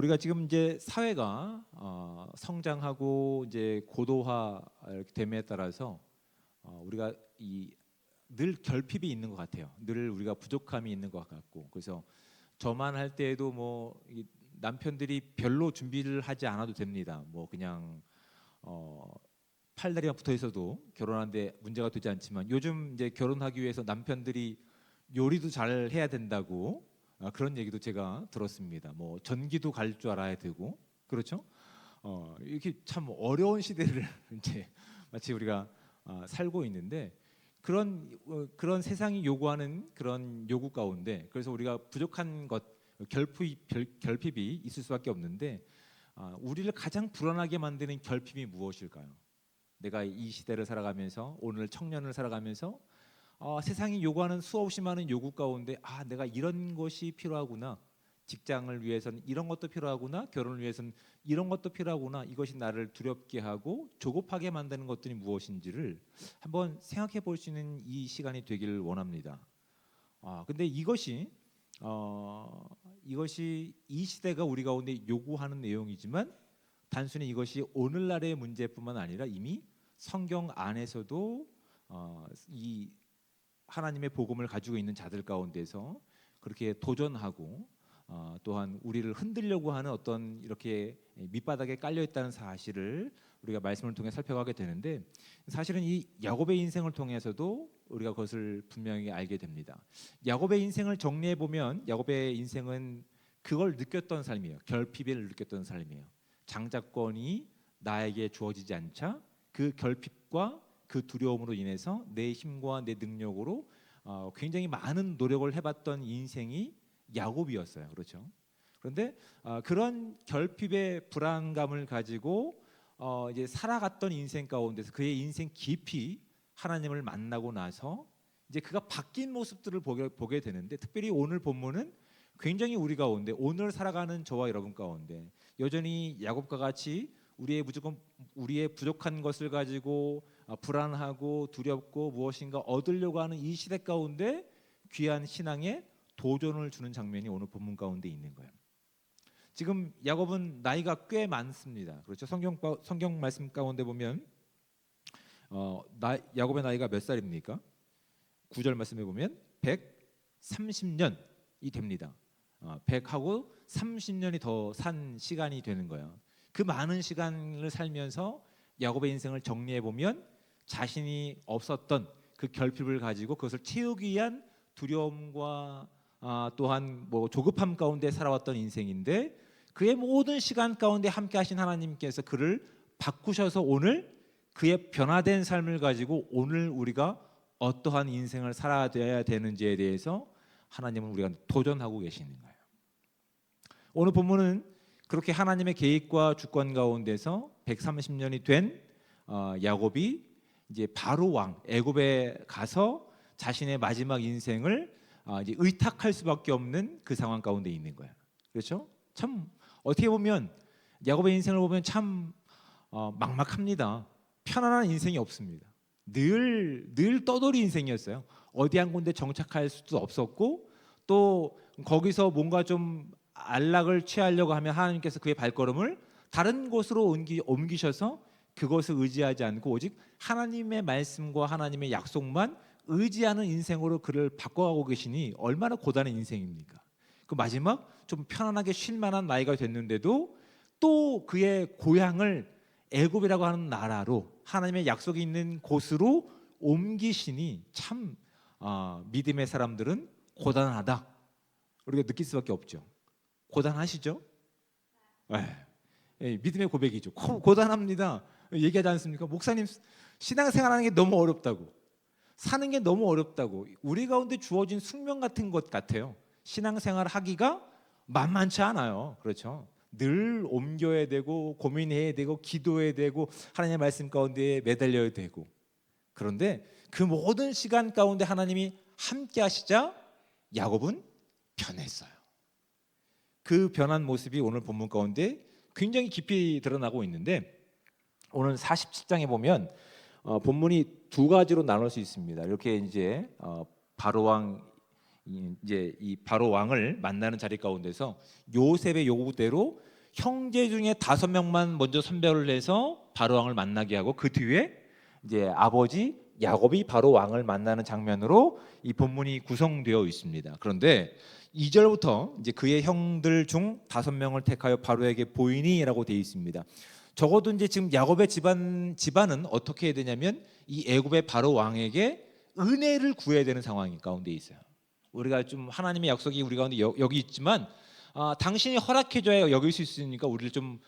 우리가 지금 이제 사회가 성장하고 이제 고도화 이렇게 됨에 따라서 우리가 늘 결핍이 있는 것 같아요. 늘 우리가 부족함이 있는 것 같고, 그래서 저만 할 때에도 이 남편들이 별로 준비를 하지 않아도 됩니다. 그냥 팔다리만 붙어 있어도 결혼하는데 문제가 되지 않지만, 요즘 이제 결혼하기 위해서 남편들이 요리도 잘 해야 된다고 그런 얘기도 제가 들었습니다. 전기도 갈 줄 알아야 되고, 그렇죠? 이렇게 참 어려운 시대를 이제 마치 우리가 살고 있는데, 그런 세상이 요구하는 그런 요구 가운데, 그래서 우리가 부족한 것, 결핍이 있을 수밖에 없는데, 우리를 가장 불안하게 만드는 결핍이 무엇일까요? 내가 이 시대를 살아가면서, 오늘 청년을 살아가면서 세상이 요구하는 수없이 많은 요구 가운데, 내가 이런 것이 필요하구나, 직장을 위해서는 이런 것도 필요하구나, 결혼을 위해서는 이런 것도 필요하구나, 이것이 나를 두렵게 하고 조급하게 만드는 것들이 무엇인지를 한번 생각해 볼 수 있는 이 시간이 되기를 원합니다. 근데 이것이 이 시대가 우리 가운데 요구하는 내용이지만, 단순히 이것이 오늘날의 문제뿐만 아니라 이미 성경 안에서도 이 하나님의 복음을 가지고 있는 자들 가운데서 그렇게 도전하고, 또한 우리를 흔들려고 하는 어떤 이렇게 밑바닥에 깔려 있다는 사실을 우리가 말씀을 통해 살펴가게 되는데, 사실은 이 야곱의 인생을 통해서도 우리가 그것을 분명히 알게 됩니다. 야곱의 인생을 정리해 보면, 야곱의 인생은 그걸 느꼈던 삶이에요. 결핍을 느꼈던 삶이에요. 장자권이 나에게 주어지지 않자 그 결핍과 그 두려움으로 인해서 내 힘과 내 능력으로 굉장히 많은 노력을 해봤던 인생이 야곱이었어요. 그렇죠? 그런데 그런 결핍의 불안감을 가지고 이제 살아갔던 인생 가운데서 그의 인생 깊이 하나님을 만나고 나서 이제 그가 바뀐 모습들을 보게 되는데, 특별히 오늘 본문은 굉장히 우리 가운데, 오늘 살아가는 저와 여러분 가운데 여전히 야곱과 같이 우리의 부족한 것을 가지고 불안하고 두렵고 무엇인가 얻으려고 하는 이 시대 가운데 귀한 신앙에 도전을 주는 장면이 오늘 본문 가운데 있는 거예요. 지금 야곱은 나이가 꽤 많습니다. 그렇죠? 성경 말씀 가운데 보면 야곱의 나이가 몇 살입니까? 9절 말씀에 보면 130년이 됩니다. 100하고 30년이 더 산 시간이 되는 거예요. 그 많은 시간을 살면서 야곱의 인생을 정리해 보면, 자신이 없었던 그 결핍을 가지고 그것을 채우기 위한 두려움과 또한 조급함 가운데 살아왔던 인생인데, 그의 모든 시간 가운데 함께 하신 하나님께서 그를 바꾸셔서 오늘 그의 변화된 삶을 가지고 오늘 우리가 어떠한 인생을 살아야 되는지에 대해서 하나님은 우리가 도전하고 계시는 거예요. 오늘 본문은 그렇게 하나님의 계획과 주권 가운데서 130년이 된 야곱이 이제 바로 왕 애굽에 가서 자신의 마지막 인생을 이제 의탁할 수밖에 없는 그 상황 가운데 있는 거예요. 그렇죠? 참 어떻게 보면 야곱의 인생을 보면 참 막막합니다. 편안한 인생이 없습니다. 늘 떠돌이 인생이었어요. 어디 한 군데 정착할 수도 없었고, 또 거기서 뭔가 좀 안락을 취하려고 하면 하나님께서 그의 발걸음을 다른 곳으로 옮기셔서 그것을 의지하지 않고 오직 하나님의 말씀과 하나님의 약속만 의지하는 인생으로 그를 바꿔가고 계시니 얼마나 고단한 인생입니까? 그 마지막 좀 편안하게 쉴 만한 나이가 됐는데도 또 그의 고향을 애굽이라고 하는 나라로, 하나님의 약속이 있는 곳으로 옮기시니 참 믿음의 사람들은 고단하다, 우리가 느낄 수밖에 없죠. 고단하시죠? 믿음의 고백이죠. 고단합니다. 얘기하지 않습니까? 목사님, 신앙생활하는 게 너무 어렵다고, 사는 게 너무 어렵다고, 우리 가운데 주어진 숙명 같은 것 같아요. 신앙생활 하기가 만만치 않아요. 그렇죠? 늘 옮겨야 되고 고민해야 되고 기도해야 되고 하나님의 말씀 가운데 매달려야 되고, 그런데 그 모든 시간 가운데 하나님이 함께 하시자 야곱은 변했어요. 그 변한 모습이 오늘 본문 가운데 굉장히 깊이 드러나고 있는데, 오늘 47장에 보면 본문이 두 가지로 나눌 수 있습니다. 이렇게 이제 바로 왕, 이제 이 바로 왕을 만나는 자리 가운데서 요셉의 요구대로 형제 중에 5명만 먼저 선별을 해서 바로 왕을 만나게 하고 그 뒤에 이제 아버지 야곱이 바로 왕을 만나는 장면으로 이 본문이 구성되어 있습니다. 그런데 2절부터 이제 그의 형들 중 5명을 택하여 바로에게 보이니라고 되어 있습니다. 적어도 이제 지금 야곱의 집안은 어떻게 해야 되냐면 이 애굽의 바로 왕에게 은혜를 구해야 되는 상황 가운데 있어요. 우리가 좀 하나님의 약속이 우리 가운데 여기 있지만 당신이 허락해줘야 여길 수 있으니까 우리를 좀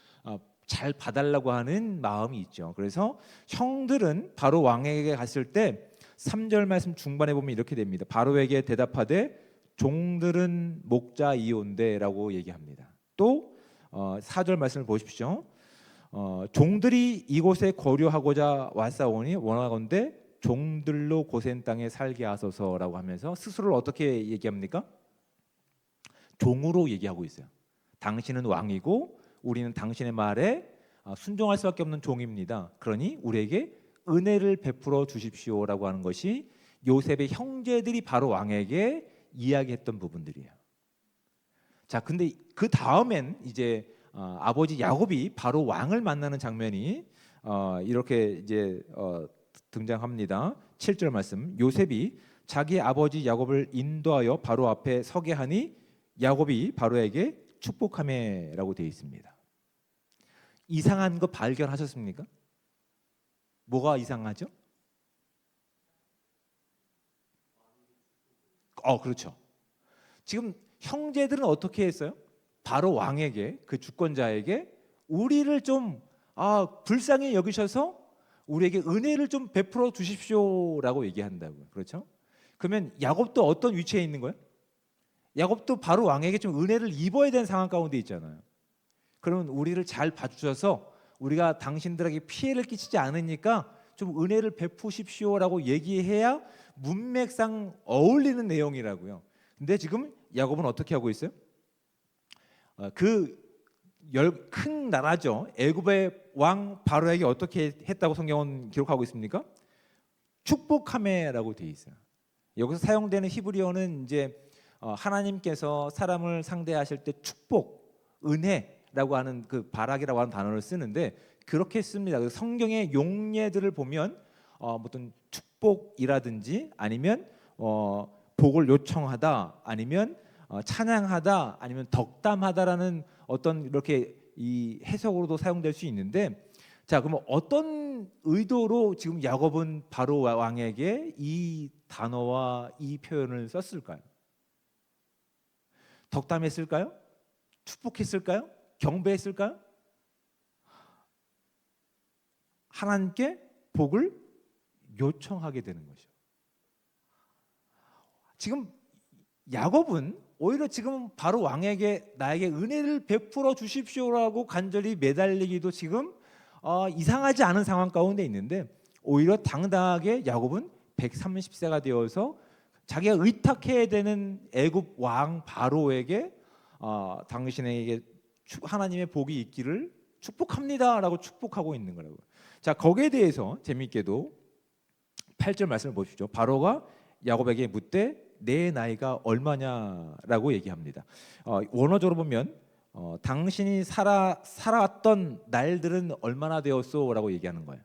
잘 봐달라고 하는 마음이 있죠. 그래서 형들은 바로 왕에게 갔을 때 3절 말씀 중반에 보면 이렇게 됩니다. 바로에게 대답하되 종들은 목자이온데라고 얘기합니다. 또 4절 말씀을 보십시오. 종들이 이곳에 거류하고자 왔사오니 원하건대 종들로 고센 땅에 살게 하소서라고 하면서 스스로를 어떻게 얘기합니까? 종으로 얘기하고 있어요. 당신은 왕이고 우리는 당신의 말에 순종할 수밖에 없는 종입니다. 그러니 우리에게 은혜를 베풀어 주십시오라고 하는 것이 요셉의 형제들이 바로 왕에게 이야기했던 부분들이에요. 자, 근데 그 다음엔 이제 아버지 야곱이 바로 왕을 만나는 장면이 이렇게 이제 등장합니다. 7절 말씀. 요셉이 자기 아버지 야곱을 인도하여 바로 앞에 서게 하니 야곱이 바로에게 축복하매라고 되어 있습니다. 이상한 거 발견하셨습니까? 뭐가 이상하죠? 그렇죠. 지금 형제들은 어떻게 했어요? 바로 왕에게, 그 주권자에게 우리를 좀 불쌍히 여기셔서 우리에게 은혜를 좀 베풀어 주십시오라고 얘기한다고요. 그렇죠? 그러면 야곱도 어떤 위치에 있는 거예요? 야곱도 바로 왕에게 좀 은혜를 입어야 되는 상황 가운데 있잖아요. 그러면 우리를 잘 봐주셔서 우리가 당신들에게 피해를 끼치지 않으니까 좀 은혜를 베푸십시오라고 얘기해야 문맥상 어울리는 내용이라고요. 근데 지금 야곱은 어떻게 하고 있어요? 그 큰 나라죠. 애굽의 왕 바로에게 어떻게 했다고 성경은 기록하고 있습니까? 축복하매라고 되어 있어요. 여기서 사용되는 히브리어는 이제 하나님께서 사람을 상대하실 때 축복, 은혜라고 하는 그 바락이라고 하는 단어를 쓰는데 그렇게 씁니다. 성경의 용례들을 보면 어떤 축복이라든지 아니면 복을 요청하다 아니면 찬양하다 아니면 덕담하다라는 어떤 이렇게 이 해석으로도 사용될 수 있는데 자, 그럼 어떤 의도로 지금 야곱은 바로 왕에게 이 단어와 이 표현을 썼을까요? 덕담했을까요? 축복했을까요? 경배했을까요? 하나님께 복을 요청하게 되는 거죠. 지금 야곱은 오히려 지금 바로 왕에게 나에게 은혜를 베풀어 주십시오라고 간절히 매달리기도 지금 이상하지 않은 상황 가운데 있는데 오히려 당당하게 야곱은 130세가 되어서 자기가 의탁해야 되는 애굽 왕 바로에게 당신에게 하나님의 복이 있기를 축복합니다라고 축복하고 있는 거라고요. 자, 거기에 대해서 재미있게도 8절 말씀을 보십시오. 바로가 야곱에게 묻되 내 나이가 얼마냐라고 얘기합니다. 원어적으로 보면 당신이 살아왔던 날들은 얼마나 되었소라고 얘기하는 거예요.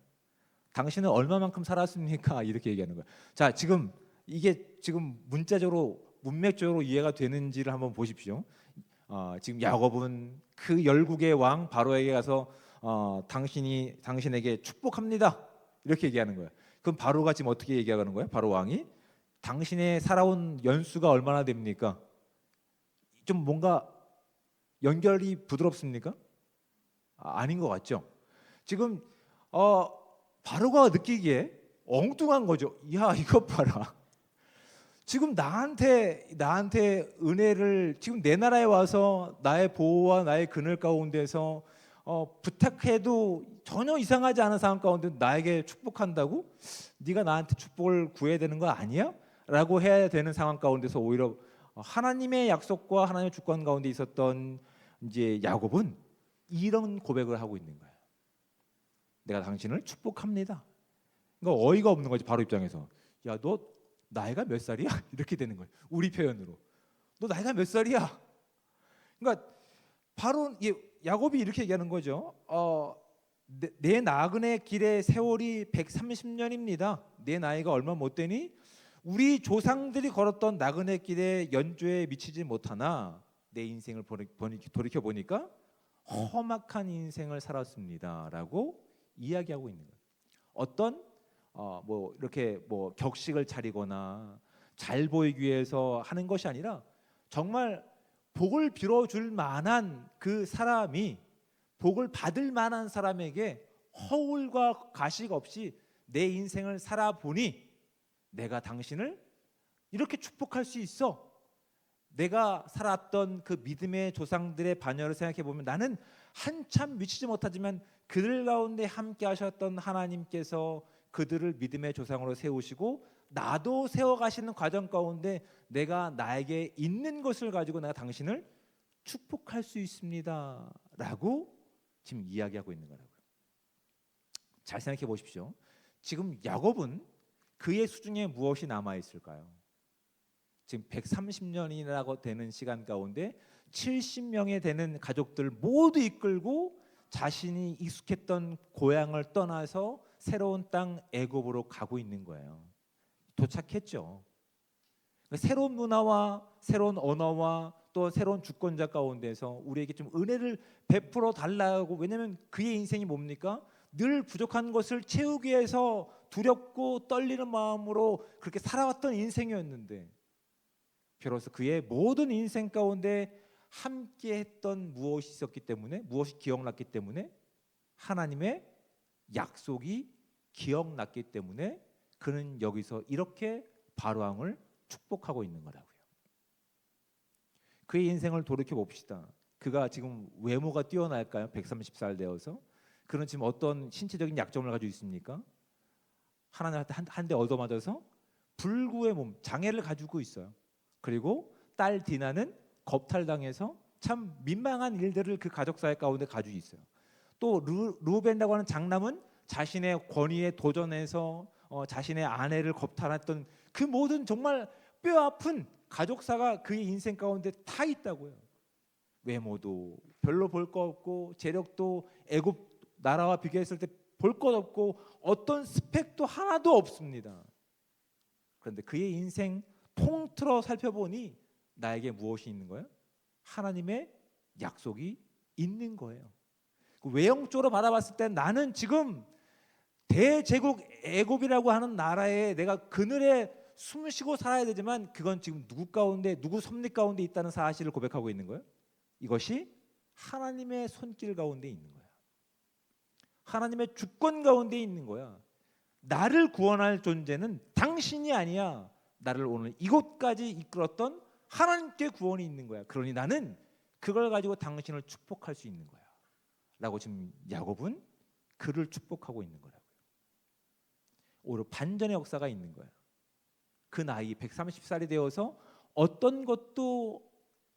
당신은 얼마만큼 살았습니까? 이렇게 얘기하는 거예요. 자, 지금 이게 지금 문자적으로 문맥적으로 이해가 되는지를 한번 보십시오. 지금 야곱은 그 열국의 왕 바로에게 가서 당신에게 축복합니다 이렇게 얘기하는 거예요. 그럼 바로가 지금 어떻게 얘기하는 거예요? 바로 왕이 당신의 살아온 연수가 얼마나 됩니까? 좀 뭔가 연결이 부드럽습니까? 아닌 것 같죠? 지금 바로가 느끼기에 엉뚱한 거죠. 야, 이것 봐라. 지금 나한테 은혜를 지금 내 나라에 와서 나의 보호와 나의 그늘 가운데서 부탁해도 전혀 이상하지 않은 상황 가운데 나에게 축복한다고? 네가 나한테 축복을 구해야 되는 거 아니야? 라고 해야 되는 상황 가운데서 오히려 하나님의 약속과 하나님의 주권 가운데 있었던 이제 야곱은 이런 고백을 하고 있는 거예요. 내가 당신을 축복합니다. 그러니까 어이가 없는 거지. 바로 입장에서 야, 너 나이가 몇 살이야? 이렇게 되는 거예요. 우리 표현으로 너 나이가 몇 살이야? 그러니까 바로 야곱이 이렇게 얘기하는 거죠. 내 나그네 길의 세월이 130년입니다. 내 나이가 얼마 못 되니 우리 조상들이 걸었던 나그네 길의 연조에 미치지 못하나 내 인생을 돌이켜 보니까 험악한 인생을 살았습니다라고 이야기하고 있는 거예요. 어떤 뭐 이렇게 뭐 격식을 차리거나 잘 보이기 위해서 하는 것이 아니라 정말 복을 빌어줄 만한 그 사람이 복을 받을 만한 사람에게 허울과 가식 없이 내 인생을 살아보니 내가 당신을 이렇게 축복할 수 있어. 내가 살았던 그 믿음의 조상들의 반열을 생각해 보면 나는 한참 미치지 못하지만 그들 가운데 함께 하셨던 하나님께서 그들을 믿음의 조상으로 세우시고 나도 세워가시는 과정 가운데 내가 나에게 있는 것을 가지고 내가 당신을 축복할 수 있습니다 라고 지금 이야기하고 있는 거라고요. 잘 생각해 보십시오. 지금 야곱은 그의 수중에 무엇이 남아있을까요? 지금 130년이라고 되는 시간 가운데 70명에 되는 가족들 모두 이끌고 자신이 익숙했던 고향을 떠나서 새로운 땅 애굽으로 가고 있는 거예요. 도착했죠. 새로운 문화와 새로운 언어와 또 새로운 주권자 가운데서 우리에게 좀 은혜를 베풀어 달라고. 왜냐하면 그의 인생이 뭡니까? 늘 부족한 것을 채우기 위해서 두렵고 떨리는 마음으로 그렇게 살아왔던 인생이었는데 비로소 그의 모든 인생 가운데 함께했던 무엇이 있었기 때문에, 무엇이 기억났기 때문에, 하나님의 약속이 기억났기 때문에 그는 여기서 이렇게 바로왕을 축복하고 있는 거라고요. 그의 인생을 돌이켜 봅시다. 그가 지금 외모가 뛰어날까요? 130살 되어서 그는 지금 어떤 신체적인 약점을 가지고 있습니까? 하나님한테 한 대 얻어맞아서 불구의 몸, 장애를 가지고 있어요. 그리고 딸 디나는 겁탈당해서 참 민망한 일들을 그 가족사회 가운데 가지고 있어요. 또 루벤이라고 하는 장남은 자신의 권위에 도전해서 자신의 아내를 겁탈했던 그 모든 정말 뼈아픈 가족사가 그의 인생 가운데 다 있다고요. 외모도 별로 볼 거 없고 재력도 애굽 나라와 비교했을 때 볼 것 없고 어떤 스펙도 하나도 없습니다. 그런데 그의 인생 통틀어 살펴보니 나에게 무엇이 있는 거예요? 하나님의 약속이 있는 거예요. 외형적으로 바라봤을 때 나는 지금 대제국 애굽이라고 하는 나라에 내가 그늘에 숨쉬고 살아야 되지만 그건 지금 누구 가운데, 누구 섭리 가운데 있다는 사실을 고백하고 있는 거예요. 이것이 하나님의 손길 가운데 있는 거야. 하나님의 주권 가운데 있는 거야. 나를 구원할 존재는 당신이 아니야. 나를 오늘 이곳까지 이끌었던 하나님께 구원이 있는 거야. 그러니 나는 그걸 가지고 당신을 축복할 수 있는 거야 라고 지금 야곱은 그를 축복하고 있는 거라고요. 오히려 반전의 역사가 있는 거야. 그 나이 130살이 되어서 어떤 것도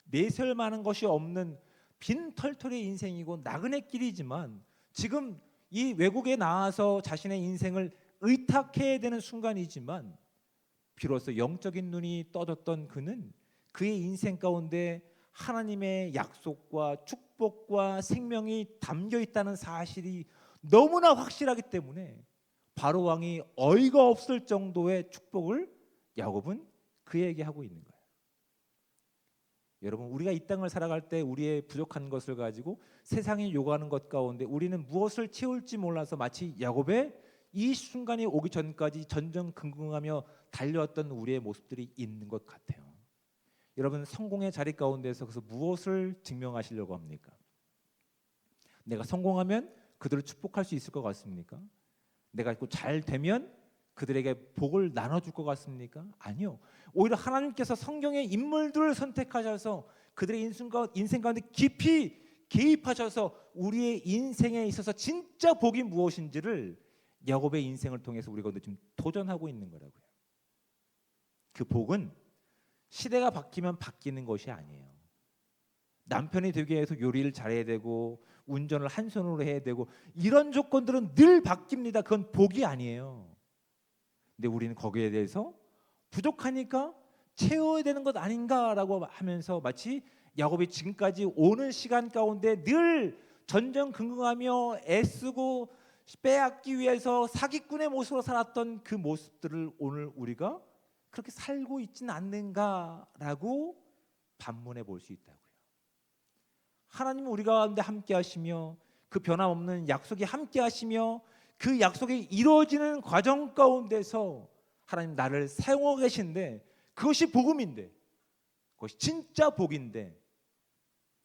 내세울 만한 것이 없는 빈털털의 인생이고 나그네 길이지만 지금 이 외국에 나와서 자신의 인생을 의탁해야 되는 순간이지만 비로소 영적인 눈이 떠졌던 그는 그의 인생 가운데 하나님의 약속과 축복과 생명이 담겨 있다는 사실이 너무나 확실하기 때문에 바로왕이 어이가 없을 정도의 축복을 야곱은 그에게 하고 있는 거예요. 여러분, 우리가 이 땅을 살아갈 때 우리의 부족한 것을 가지고 세상이 요구하는 것 가운데 우리는 무엇을 채울지 몰라서 마치 야곱의 이 순간이 오기 전까지 전전긍긍하며 달려왔던 우리의 모습들이 있는 것 같아요. 여러분, 성공의 자리 가운데서 그래서 무엇을 증명하시려고 합니까? 내가 성공하면 그들을 축복할 수 있을 것 같습니까? 내가 잘 되면 그들에게 복을 나눠줄 것 같습니까? 아니요. 오히려 하나님께서 성경의 인물들을 선택하셔서 그들의 인생 가운데 깊이 개입하셔서 우리의 인생에 있어서 진짜 복이 무엇인지를 야곱의 인생을 통해서 우리가 지금 도전하고 있는 거라고요. 그 복은 시대가 바뀌면 바뀌는 것이 아니에요. 남편이 되기 위해서 요리를 잘해야 되고 운전을 한 손으로 해야 되고 이런 조건들은 늘 바뀝니다. 그건 복이 아니에요. 근데 우리는 거기에 대해서 부족하니까 채워야 되는 것 아닌가라고 하면서 마치 야곱이 지금까지 오는 시간 가운데 늘 전전긍긍하며 애쓰고 빼앗기 위해서 사기꾼의 모습으로 살았던 그 모습들을 오늘 우리가 그렇게 살고 있지는 않는가라고 반문해 볼 수 있다고요. 하나님은 우리 가운데 함께 하시며 그 변함없는 약속이 함께 하시며 그 약속이 이루어지는 과정 가운데서 하나님 나를 사용하고 계신데 그것이 복음인데, 그것이 진짜 복인데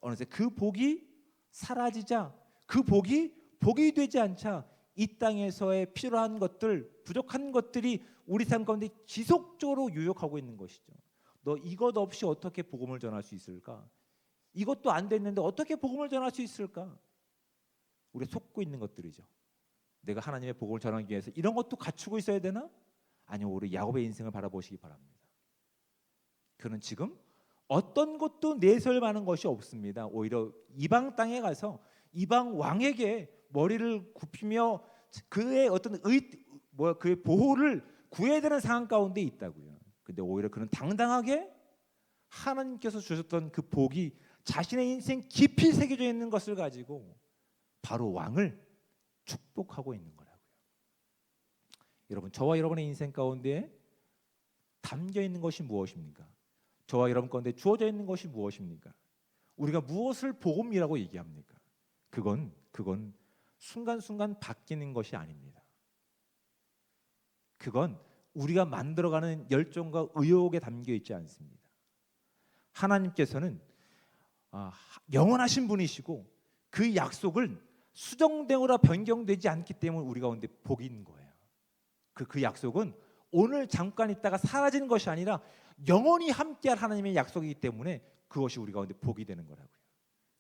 어느새 그 복이 사라지자, 그 복이 되지 않자 이 땅에서의 필요한 것들, 부족한 것들이 우리 삶 가운데 지속적으로 유혹하고 있는 것이죠. 너 이것 없이 어떻게 복음을 전할 수 있을까? 이것도 안 됐는데 어떻게 복음을 전할 수 있을까? 우리가 속고 있는 것들이죠. 내가 하나님의 복음을 전하기 위해서 이런 것도 갖추고 있어야 되나? 아니요, 우리 야곱의 인생을 바라보시기 바랍니다. 그는 지금 어떤 것도 내세울만한 것이 없습니다. 오히려 이방 땅에 가서 이방 왕에게 머리를 굽히며 그의 어떤 그의 보호를 구해야 되는 상황 가운데 있다고요. 근데 오히려 그는 당당하게 하나님께서 주셨던 그 복이 자신의 인생 깊이 새겨져 있는 것을 가지고 바로 왕을 축복하고 있는 거라고요. 여러분, 저와 여러분의 인생 가운데 담겨 있는 것이 무엇입니까? 저와 여러분 가운데 주어져 있는 것이 무엇입니까? 우리가 무엇을 복음이라고 얘기합니까? 그건 순간순간 바뀌는 것이 아닙니다. 그건 우리가 만들어가는 열정과 의욕에 담겨 있지 않습니다. 하나님께서는 영원하신 분이시고 그 약속을 수정되거나 변경되지 않기 때문에 우리 가운데 복이 있는 거예요. 그 약속은 오늘 잠깐 있다가 사라지는 것이 아니라 영원히 함께할 하나님의 약속이기 때문에 그것이 우리 가운데 복이 되는 거라고요.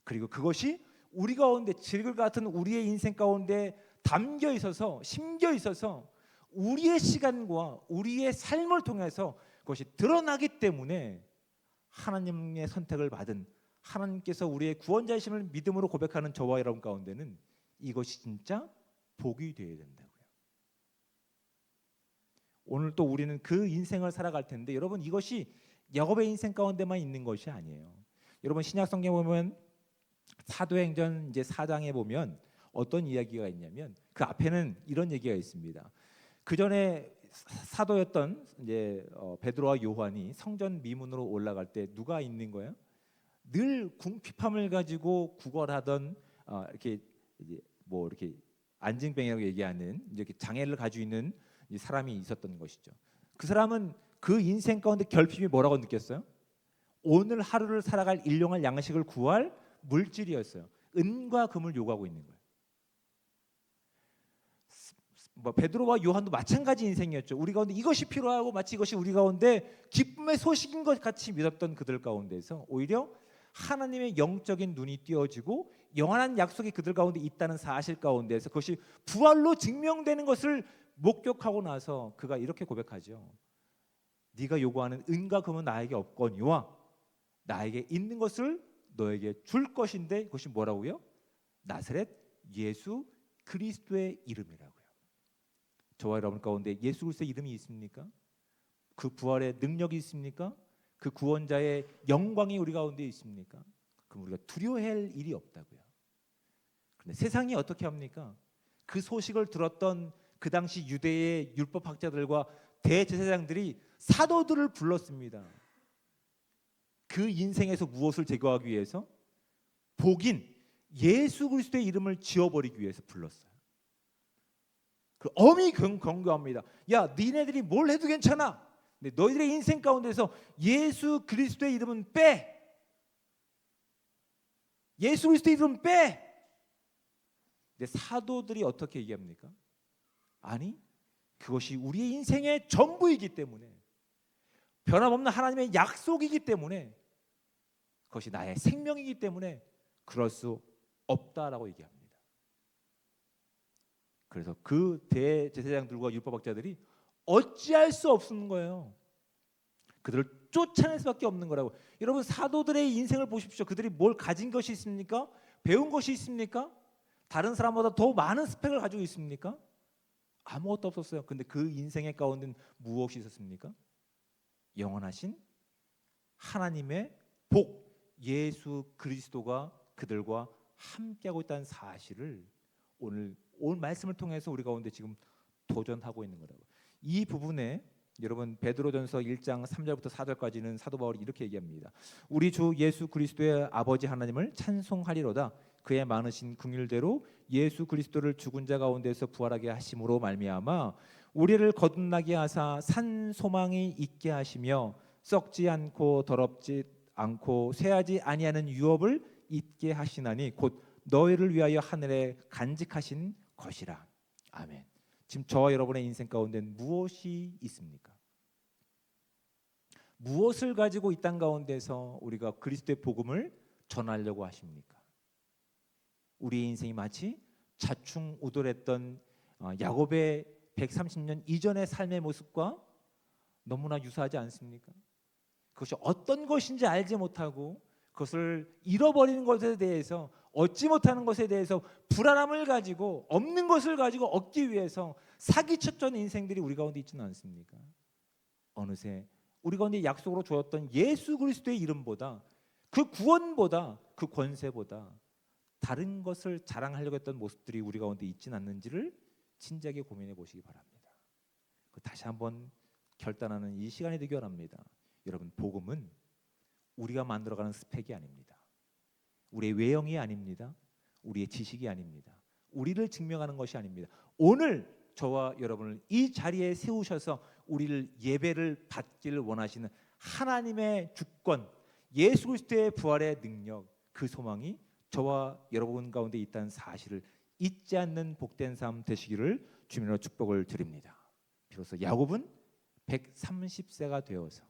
그리고 그것이 우리 가운데 질글 같은 우리의 인생 가운데 담겨 있어서 심겨 있어서 우리의 시간과 우리의 삶을 통해서 그것이 드러나기 때문에 하나님의 선택을 받은 하나님께서 우리의 구원자이심을 믿음으로 고백하는 저와 여러분 가운데는 이것이 진짜 복이 되어야 된다고요. 오늘 또 우리는 그 인생을 살아갈 텐데 여러분, 이것이 야곱의 인생 가운데만 있는 것이 아니에요. 여러분, 신약 성경에 보면 사도행전 이제 4장에 보면 어떤 이야기가 있냐면 그 앞에는 이런 얘기가 있습니다. 그 전에 사도였던 이제 베드로와 요한이 성전 미문으로 올라갈 때 누가 있는 거예요? 늘 궁핍함을 가지고 구걸하던 이렇게 이제 뭐 이렇게 안징병이라고 얘기하는 이렇게 장애를 가지고 있는 이 사람이 있었던 것이죠. 그 사람은 그 인생 가운데 결핍이 뭐라고 느꼈어요? 오늘 하루를 살아갈 일용할 양식을 구할 물질이었어요. 은과 금을 요구하고 있는 거예요. 베드로와 요한도 마찬가지 인생이었죠. 우리 가운데 이것이 필요하고 마치 이것이 우리 가운데 기쁨의 소식인 것 같이 믿었던 그들 가운데서 오히려 하나님의 영적인 눈이 띄어지고 영원한 약속이 그들 가운데 있다는 사실 가운데서 그것이 부활로 증명되는 것을 목격하고 나서 그가 이렇게 고백하죠. 네가 요구하는 은과 금은 나에게 없거니와 나에게 있는 것을 너에게 줄 것인데 그것이 뭐라고요? 나사렛 예수 그리스도의 이름이라고요. 저와 여러분 가운데 예수 그리스도의 이름이 있습니까? 그 부활의 능력이 있습니까? 그 구원자의 영광이 우리 가운데 있습니까? 그럼 우리가 두려워할 일이 없다고요. 그런데 세상이 어떻게 합니까? 그 소식을 들었던 그 당시 유대의 율법학자들과 대제사장들이 사도들을 불렀습니다. 그 인생에서 무엇을 제거하기 위해서? 복인 예수 그리스도의 이름을 지워버리기 위해서 불렀어요. 그 엄히 경고합니다. 야, 니네들이 뭘 해도 괜찮아. 근데 너희들의 인생 가운데서 예수 그리스도의 이름은 빼. 예수 그리스도의 이름은 빼. 근데 사도들이 어떻게 얘기합니까? 아니, 그것이 우리의 인생의 전부이기 때문에, 변함없는 하나님의 약속이기 때문에, 그것이 나의 생명이기 때문에 그럴 수 없다라고 얘기합니다. 그래서 그 대제사장들과 율법학자들이 어찌할 수 없는 거예요. 그들을 쫓아낼 수밖에 없는 거라고. 여러분, 사도들의 인생을 보십시오. 그들이 뭘 가진 것이 있습니까? 배운 것이 있습니까? 다른 사람보다 더 많은 스펙을 가지고 있습니까? 아무것도 없었어요. 근데 그 인생의 가운데는 무엇이 있었습니까? 영원하신 하나님의 복, 예수 그리스도가 그들과 함께하고 있다는 사실을 오늘 말씀을 통해서 우리 가운데 지금 도전하고 있는 거라고. 이 부분에 여러분 베드로전서 1장 3절부터 4절까지는 사도 바울이 이렇게 얘기합니다. 우리 주 예수 그리스도의 아버지 하나님을 찬송하리로다. 그의 많으신 긍휼대로 예수 그리스도를 죽은 자 가운데서 부활하게 하심으로 말미암아 우리를 거듭나게 하사 산 소망이 있게 하시며 썩지 않고 더럽지 않고 쇠하지 아니하는 유업을 있게 하시나니 곧 너희를 위하여 하늘에 간직하신 것이라. 아멘. 지금 저와 여러분의 인생 가운데 무엇이 있습니까? 무엇을 가지고 이 땅 가운데서 우리가 그리스도의 복음을 전하려고 하십니까? 우리의 인생이 마치 자충우돌했던 야곱의 130년 이전의 삶의 모습과 너무나 유사하지 않습니까? 그것이 어떤 것인지 알지 못하고 그것을 잃어버리는 것에 대해서 얻지 못하는 것에 대해서 불안함을 가지고 없는 것을 가지고 얻기 위해서 사기쳤던 인생들이 우리 가운데 있지는 않습니까? 어느새 우리 가운데 약속으로 주었던 예수 그리스도의 이름보다 그 구원보다 그 권세보다 다른 것을 자랑하려고 했던 모습들이 우리 가운데 있지는 않는지를 진지하게 고민해 보시기 바랍니다. 다시 한번 결단하는 이 시간이 되기 원합니다. 여러분, 복음은 우리가 만들어가는 스펙이 아닙니다. 우리의 외형이 아닙니다. 우리의 지식이 아닙니다. 우리를 증명하는 것이 아닙니다. 오늘 저와 여러분을 이 자리에 세우셔서 우리를 예배를 받기를 원하시는 하나님의 주권, 예수 그리스도의 부활의 능력, 그 소망이 저와 여러분 가운데 있다는 사실을 잊지 않는 복된 삶 되시기를 주님으로 축복을 드립니다. 비로소 야곱은 130세가 되어서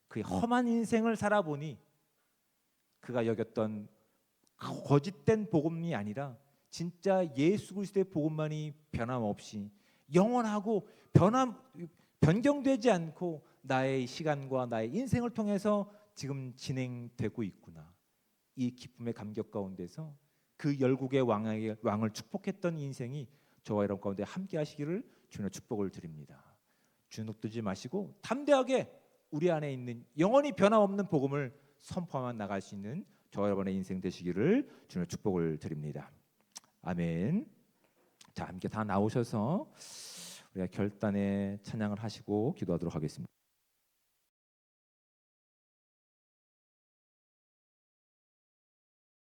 그의 험한 인생을 살아보니 그가 여겼던 거짓된 복음이 아니라 진짜 예수 그리스도의 복음만이 변함없이 영원하고 변경되지 않고 나의 시간과 나의 인생을 통해서 지금 진행되고 있구나. 이 기쁨의 감격 가운데서 그 열국의 왕을 축복했던 인생이 저와 여러분 가운데 함께 하시기를 주님의 축복을 드립니다. 주눅들지 마시고 담대하게 우리 안에 있는 영원히 변함없는 복음을 선포하며 나갈 수 있는 저와 여러분의 인생 되시기를 주님의 축복을 드립니다. 아멘. 자, 함께 다 나오셔서 우리가 결단의 찬양을 하시고 기도하도록 하겠습니다.